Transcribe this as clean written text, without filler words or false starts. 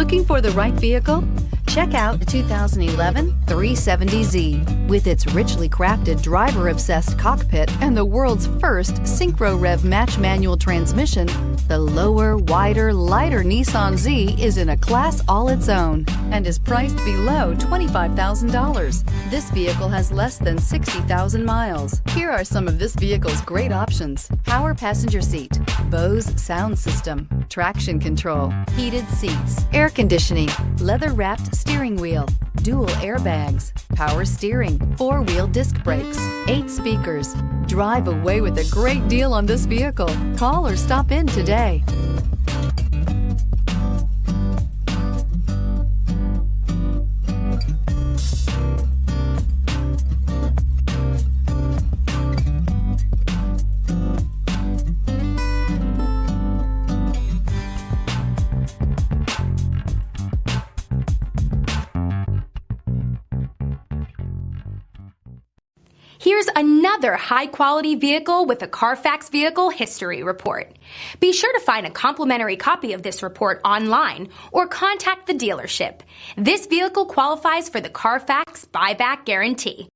Looking for the right vehicle? Check out the 2011 370Z. With its richly crafted driver-obsessed cockpit and the world's first synchro rev match manual transmission, the lower, wider, lighter Nissan Z is in a class all its own and is priced below $25,000. This vehicle has less than 60,000 miles. Here are some of this vehicle's great options: power passenger seat, Bose sound system, traction control, heated seats, air conditioning, leather-wrapped steering wheel, dual airbags, power steering, four-wheel disc brakes, 8 speakers. Drive away with a great deal on this vehicle. Call or stop in today. Here's another high-quality vehicle with a Carfax Vehicle History Report. Be sure to find a complimentary copy of this report online or contact the dealership. This vehicle qualifies for the Carfax Buyback Guarantee.